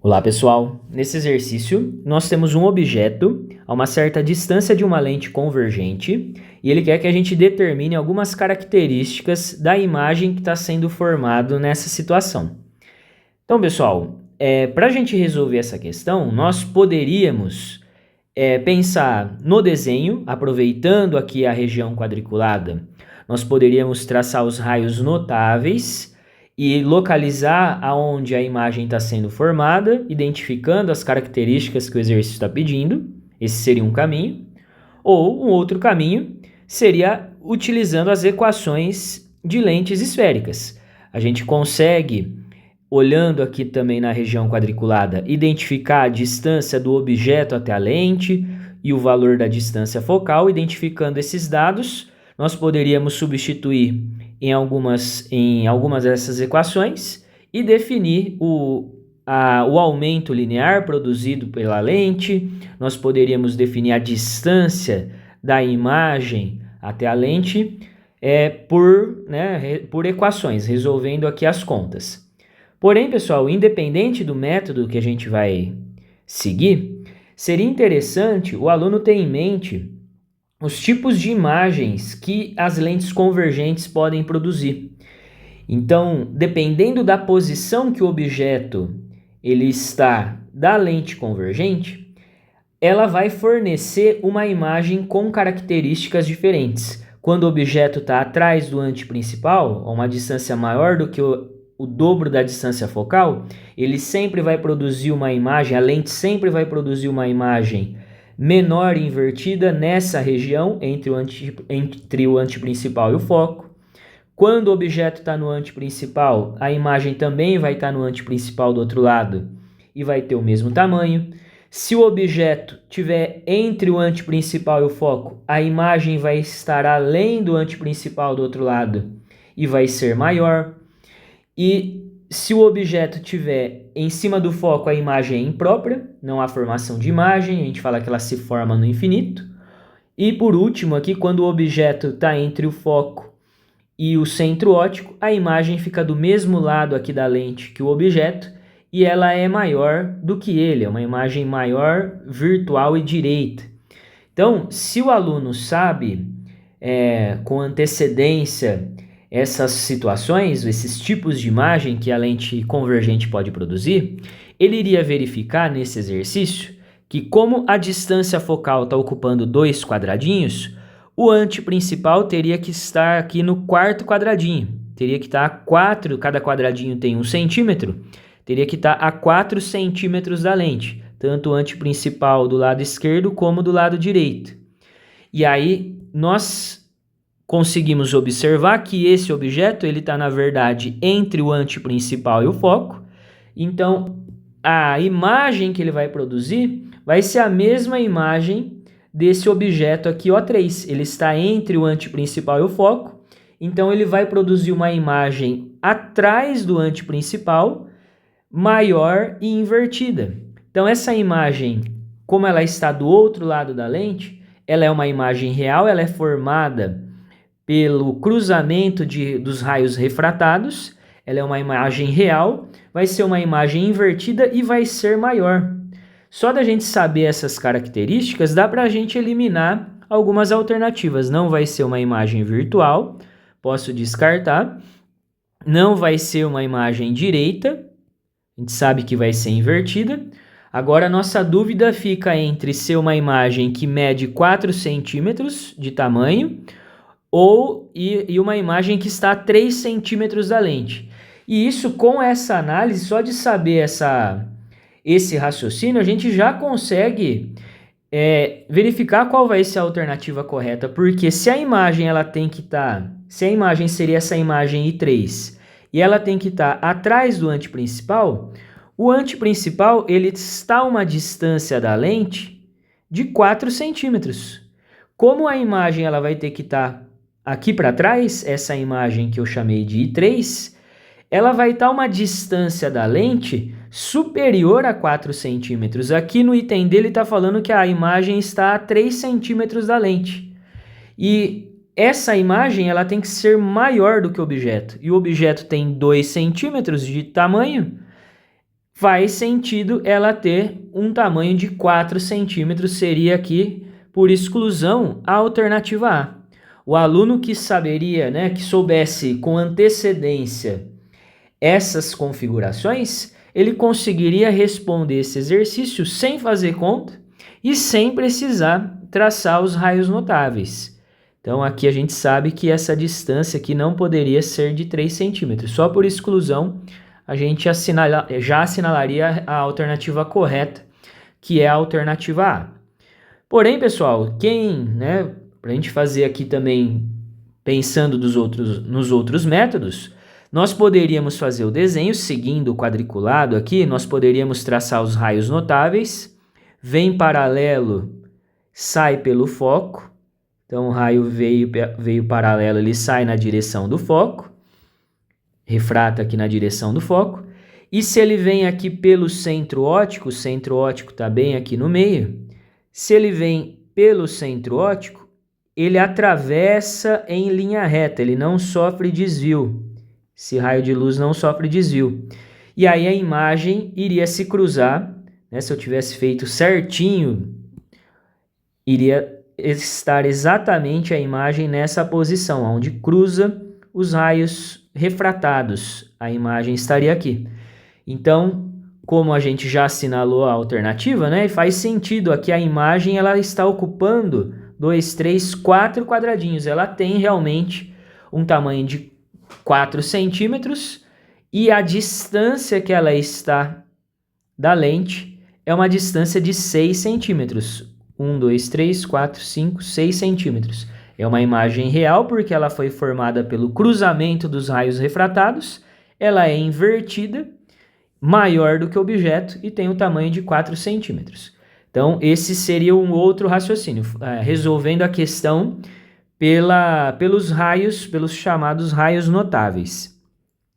Olá pessoal, nesse exercício nós temos um objeto a uma certa distância de uma lente convergente e ele quer que a gente determine algumas características da imagem que está sendo formado nessa situação. Então pessoal, para a gente resolver essa questão, nós poderíamos pensar no desenho, aproveitando aqui a região quadriculada, nós poderíamos traçar os raios notáveis e localizar aonde a imagem está sendo formada, identificando as características que o exercício está pedindo. Esse seria um caminho. Ou um outro caminho seria utilizando as equações de lentes esféricas. A gente consegue, olhando aqui também na região quadriculada, identificar a distância do objeto até a lente e o valor da distância focal. Identificando esses dados, nós poderíamos substituir em algumas dessas equações e definir o aumento linear produzido pela lente. Nós poderíamos definir a distância da imagem até a lente por equações, resolvendo aqui as contas. Porém, pessoal, independente do método que a gente vai seguir, seria interessante o aluno ter em mente os tipos de imagens que as lentes convergentes podem produzir. Então, dependendo da posição que o objeto ele está da lente convergente, ela vai fornecer uma imagem com características diferentes. Quando o objeto está atrás do anteprincipal, a uma distância maior do que o dobro da distância focal, ele sempre vai produzir uma imagem, a lente sempre vai produzir uma imagem menor e invertida nessa região entre o anteprincipal e o foco. Quando o objeto está no anteprincipal, a imagem também vai estar no anteprincipal do outro lado e vai ter o mesmo tamanho. Se o objeto estiver entre o anteprincipal e o foco, a imagem vai estar além do anteprincipal do outro lado e vai ser maior. E se o objeto estiver em cima do foco, a imagem é imprópria, não há formação de imagem, a gente fala que ela se forma no infinito. E por último aqui, quando o objeto está entre o foco e o centro óptico, a imagem fica do mesmo lado aqui da lente que o objeto e ela é maior do que ele, é uma imagem maior, virtual e direita. Então, se o aluno sabe com antecedência essas situações, esses tipos de imagem que a lente convergente pode produzir, ele iria verificar nesse exercício que, como a distância focal está ocupando 2 quadradinhos, o anteprincipal teria que estar aqui no 4º quadradinho. Teria que estar a 4, cada quadradinho tem 1 centímetro, teria que estar a 4 centímetros da lente, tanto o anteprincipal do lado esquerdo como do lado direito. E aí nós conseguimos observar que esse objeto ele está, na verdade, entre o anteprincipal e o foco. Então, a imagem que ele vai produzir vai ser a mesma imagem desse objeto aqui, O3. Ele está entre o anteprincipal e o foco. Então, ele vai produzir uma imagem atrás do anteprincipal, maior e invertida. Então, essa imagem, como ela está do outro lado da lente, ela é uma imagem real, ela é formada pelo cruzamento dos raios refratados, ela é uma imagem real, vai ser uma imagem invertida e vai ser maior. Só da gente saber essas características, dá para a gente eliminar algumas alternativas. Não vai ser uma imagem virtual, posso descartar. Não vai ser uma imagem direita, a gente sabe que vai ser invertida. Agora, a nossa dúvida fica entre ser uma imagem que mede 4 centímetros de tamanho, e uma imagem que está a 3 centímetros da lente. E isso, com essa análise, só de saber esse raciocínio, a gente já consegue verificar qual vai ser a alternativa correta, porque se a imagem ela tem que estar, se a imagem seria essa imagem I3 e ela tem que estar atrás do anteprincipal, o anteprincipal ele está a uma distância da lente de 4 centímetros. Como a imagem ela vai ter que estar aqui para trás, essa imagem que eu chamei de I3, ela vai estar a uma distância da lente superior a 4 centímetros. Aqui no item dele está falando que a imagem está a 3 centímetros da lente. E essa imagem ela tem que ser maior do que o objeto. E o objeto tem 2 centímetros de tamanho, faz sentido ela ter um tamanho de 4 centímetros, seria aqui, por exclusão, a alternativa A. O aluno que saberia, né, que soubesse com antecedência essas configurações, ele conseguiria responder esse exercício sem fazer conta e sem precisar traçar os raios notáveis. Então aqui a gente sabe que essa distância aqui não poderia ser de 3 centímetros. Só por exclusão a gente já assinalaria a alternativa correta, que é a alternativa A. Porém, pessoal, para a gente fazer aqui também, pensando nos outros métodos, nós poderíamos fazer o desenho seguindo o quadriculado aqui, nós poderíamos traçar os raios notáveis, vem paralelo, sai pelo foco, então o raio veio paralelo, ele sai na direção do foco, refrata aqui na direção do foco, e se ele vem aqui pelo centro óptico, o centro óptico está bem aqui no meio, se ele vem pelo centro óptico, ele atravessa em linha reta, ele não sofre desvio. Esse raio de luz não sofre desvio. E aí a imagem iria se cruzar, né? Se eu tivesse feito certinho, iria estar exatamente a imagem nessa posição, onde cruza os raios refratados. A imagem estaria aqui. Então, como a gente já assinalou a alternativa, né? Faz sentido aqui a imagem ela está ocupando 2, 3, 4 quadradinhos. Ela tem realmente um tamanho de 4 centímetros e a distância que ela está da lente é uma distância de 6 centímetros. 1, 2, 3, 4, 5, 6 centímetros. É uma imagem real porque ela foi formada pelo cruzamento dos raios refratados, ela é invertida, maior do que o objeto e tem um tamanho de 4 centímetros. Então, esse seria um outro raciocínio, resolvendo a questão pelos chamados raios notáveis.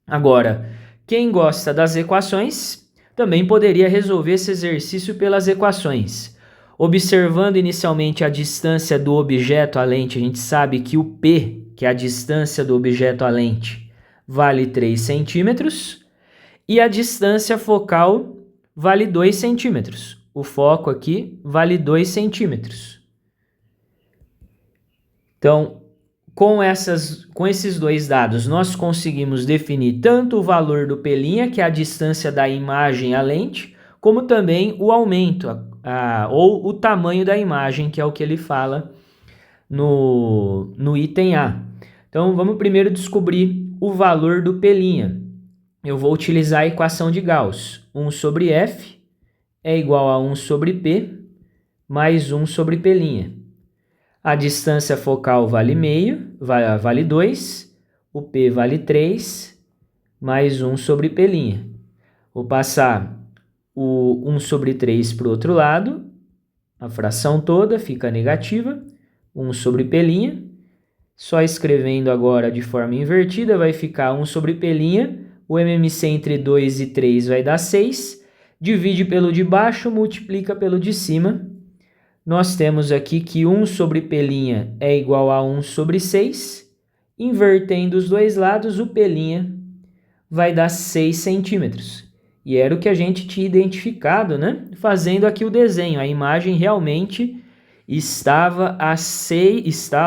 Agora, quem gosta das equações também poderia resolver esse exercício pelas equações. Observando inicialmente a distância do objeto à lente, a gente sabe que o P, que é a distância do objeto à lente, vale 3 centímetros e a distância focal vale 2 centímetros. O foco aqui vale 2 centímetros. Então, com esses dois dados, nós conseguimos definir tanto o valor do P', que é a distância da imagem à lente, como também o aumento, ou o tamanho da imagem, que é o que ele fala no item A. Então, vamos primeiro descobrir o valor do P'. Eu vou utilizar a equação de Gauss. 1 sobre F é igual a 1 sobre P mais 1 sobre P'. A distância focal vale meio, vale 2, o P vale 3, mais 1 sobre P'. Vou passar o 1 sobre 3 para o outro lado, a fração toda fica negativa, 1 sobre P'. Só escrevendo agora de forma invertida, vai ficar 1 sobre P', o MMC entre 2 e 3 vai dar 6, divide pelo de baixo, multiplica pelo de cima. Nós temos aqui que 1 sobre P' é igual a 1 sobre 6. Invertendo os dois lados, o P' vai dar 6 centímetros. E era o que a gente tinha identificado, né? Fazendo aqui o desenho. A imagem realmente está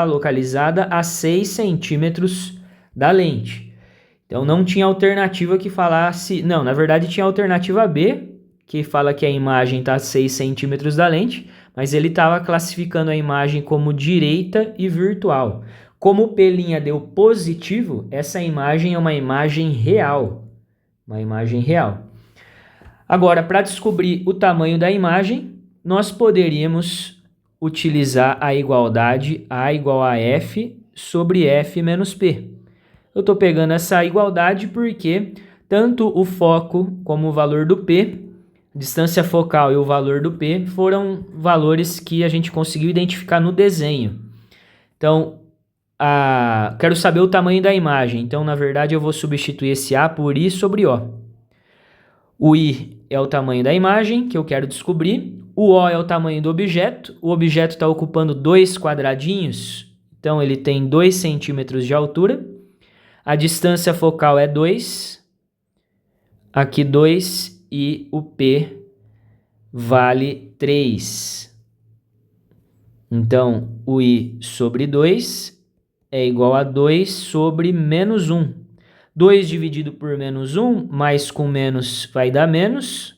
localizada a 6 centímetros da lente. Então não tinha alternativa que falasse... Não, na verdade tinha a alternativa B, que fala que a imagem está a 6 centímetros da lente, mas ele estava classificando a imagem como direita e virtual. Como o P' deu positivo, essa imagem é uma imagem real. Uma imagem real. Agora, para descobrir o tamanho da imagem, nós poderíamos utilizar a igualdade A igual a F sobre F menos P. Eu estou pegando essa igualdade porque tanto o foco como o valor do P, distância focal e o valor do P foram valores que a gente conseguiu identificar no desenho. Então, quero saber o tamanho da imagem. Então, na verdade, eu vou substituir esse A por I sobre O. O I é o tamanho da imagem que eu quero descobrir. O O é o tamanho do objeto. O objeto está ocupando 2 quadradinhos. Então, ele tem 2 centímetros de altura. A distância focal é 2. Aqui 2. e o P vale 3. Então, o I sobre 2 é igual a 2 sobre menos 1. 2 dividido por menos 1, mais com menos vai dar menos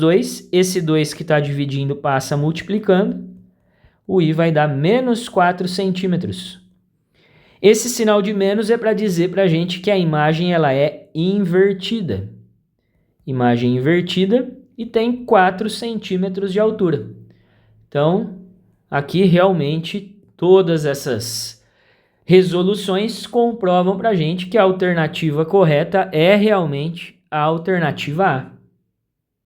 2. Esse 2 que está dividindo passa multiplicando. O I vai dar menos 4 centímetros. Esse sinal de menos é para dizer para a gente que a imagem ela é invertida. Imagem invertida e tem 4 centímetros de altura. Então, aqui realmente todas essas resoluções comprovam para a gente que a alternativa correta é realmente a alternativa A.